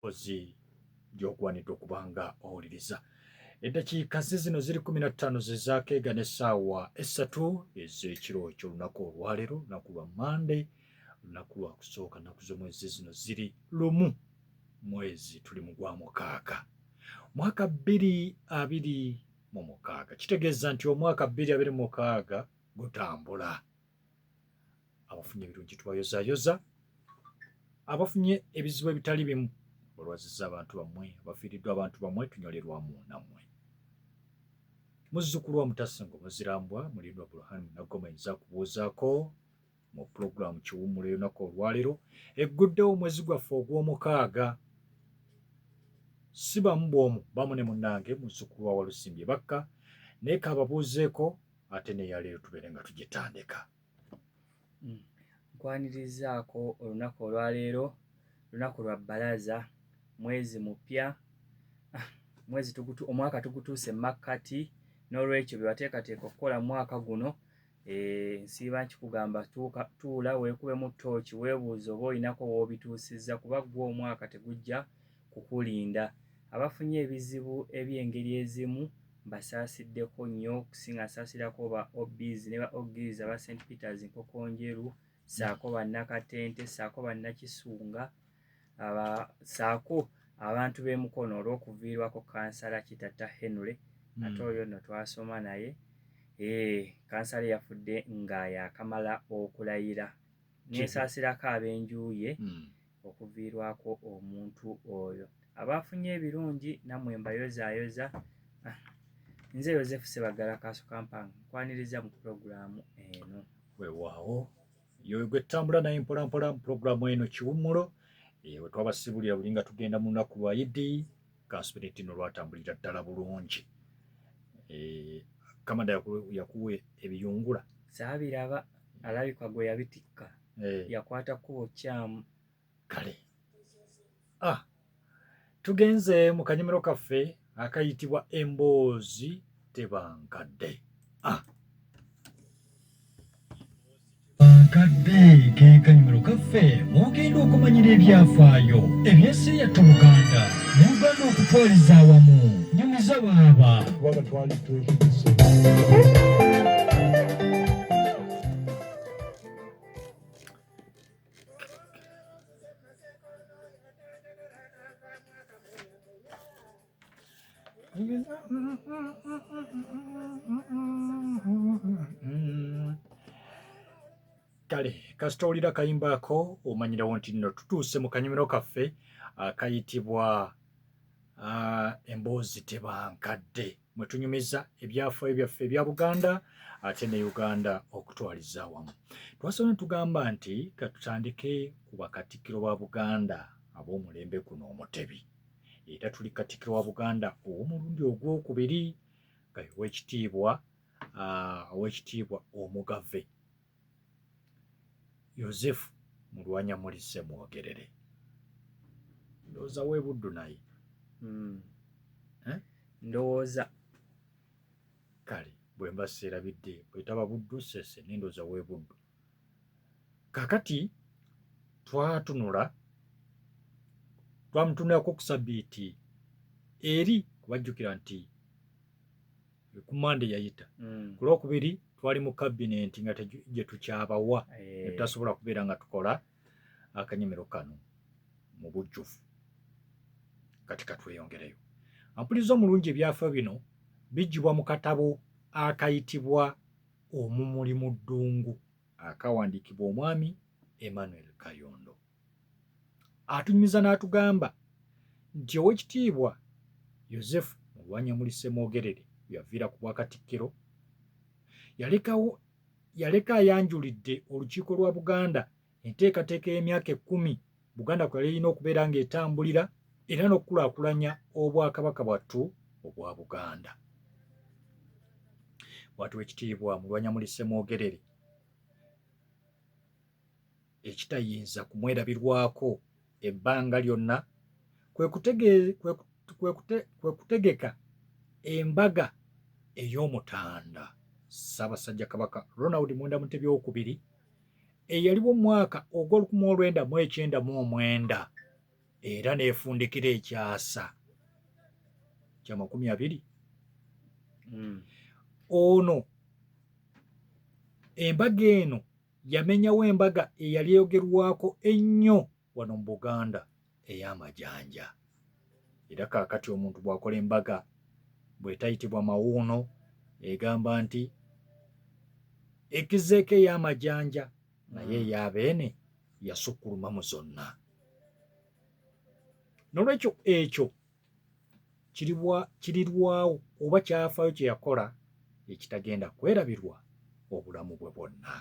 ozi gy'ogwanidde okubanga owuliriza. Eddakiika zino ziri 15 zezakeega n'essaawa 3 ez'ekiro eky'olunaku olwaleero, lunaku lwa Monday, lunaku lwa kusooka nnaku z'omwezi zino ziri 1 mwezi tuli mu Gwamukaaga, mwaka 2026. Kitegeeza nti omwaka 2026 gutambula. Abafunye ebirungi tubayozaayoza, abafunye ebizibu ebitali bimu olwaziza abantu bammwe, abafiiriddwa abantu bammwe tunyolerwamu nammwe. Muzzukulu wa Mutasengo Muzirambwa, mulindwa Burhan Nagoma ayinza kubuuzaako mu pulogulaamu Kiwummula y'olunaku olwaleero. Egguddewo omwezi gwaffe ogw'omukaaga. Si bamu bw'omu, bamu ne munnange muzzukulu wa Walusimbi Bakka, naye kababuuzeeko ate n'eyaleero tubeere nga tugitandika. Nkwanirizaako olunaku olwaleero, lunaku lwa bbalaza, mwezi mupya, omwaka tugutuuse makkati, n'olwekyo bye wateekateeka okukola mwaka guno, nsiiba nkikugamba tuula weekubemu ttooki weebuuze oba olinako w'obituusizza, kuba gwo omwaka tegujja kukulinda. Abafunye ebizibu eby'engeri ezimu mbasaasiddeko nnyo, okusinga nsaasirako ba OBs ne ba OGs aba St. Peters Nkokonjeru, saako bannakatente, saako bannakisunga, saako abantu b'emukono olw'okuviirwako kansala Kitatta Henry, ate oyo nno twasoma naye. Kansala yafudde nga yakamala okulayira. Neesaasirako ab'enjuuye okuviirwako omuntu oyo. Abafunye ebirungi nammwe mbayozaayoza. Nze Joseph Sebagala Kaasukampanga nkwaniriza mu pulogulaamu eno. Weewaawo yo gwe ttambula naye mpolampola mu pulogulaamu eno Kiwummulo, we twabasibulira buli nga tugenda mu lunaku lwa Idi, Kansipiriti no lwatambulira ddala bulungi. Kamanda yakuwa ebiyungula? Saabiraba, alabika gwe yabitikka. Yakwata kkubo kyamu. Kale. Tugenze mu kanyomero kaffe akayitibwa Emboozi Tebankadde. Bankadde ke kanyomero kaffe mwogenda okumanyira ebyafaayo eby'ensi yattu Buganda n'Uganda okutwaliza awamu. Nyumiza baaba. Kubanga twali twekigise. Kale, kasita owulira kayimba ako omanyirawo nti nno tutuuse mu kanyomero kaffe akayitibwa Emboozi Tebankadde, mwe tunyumiza ebyafaayo byaffe ebya Buganda ate ne Uganda okutwaliza awamu. Twasoma tugamba nti katutandike ku bakatikkiro ba Buganda ab'omulembe guno omutebi. Era tuli katikkiro wa Buganda ow'omulundi ogwokubiri nga Oweekitiibwa Omugave Yozefu Mulwanyamuli Ssemwogerere. Ndowooza weebuddu naye. Ndowooza. Kale bwe mba seerabidde bwetaba buddu sese nendowooza weebuddu. Kakati twamutunulako ku Ssabbiiti eri kubajjukira nti ku Monday yayita. Ku Lwokubiri twali mu kabineeti nga gye tukyabawa ne tutasobola kubeera nga tukola akanyomero kano mu bujjuvu. Kati katweyongereyo. Ampuliriza omulungi ebyafaayo bino bijjibwa mu katabo akayitibwa Omumuli mu Ddungu akawandiikibwa omwami Emmanuel Kayondo. Atunyumiza n'atugamba nti Oweekitiibwa Yozefu Mulwanyamuli Ssemwogerere yaviira ku bwakatikkiro yaleka ayanjulidde olukiiko lwa Buganda enteekateeka y'emyaka 10 Buganda kwe yali erina okubeera ng'etambulira era n'okukulaakulanya obwakabaka bwattu obwa Buganda. Bw'ati Oweekitiibwa Mulwanyamuli Ssemwogerere ekitayinza kumwerabirwako ebbanga lyonna kwe kutegeka embaga ey'Omutanda Ssaabasajja Kabaka Ronald Muwenda Mutebi II eyaliwo mu mwaka ogw'1999 era n'efundikira ekyasa kya 20. Ono embaga eno yamenyawo embaga eyali eyogerwako ennyo wano mu Buganda ey'amajanja. Era kaakati omuntu bw'akola embaga bw'etayitibwa mawuuno egamba nti ekizeeko ey'amajanja naye ey'abeene yasukkuluma mu zonna. N'olwekyo ekyo kirirwawo oba kyafaayo kye yakola ekitagenda kwerabirwa obulamu bwe bwonna.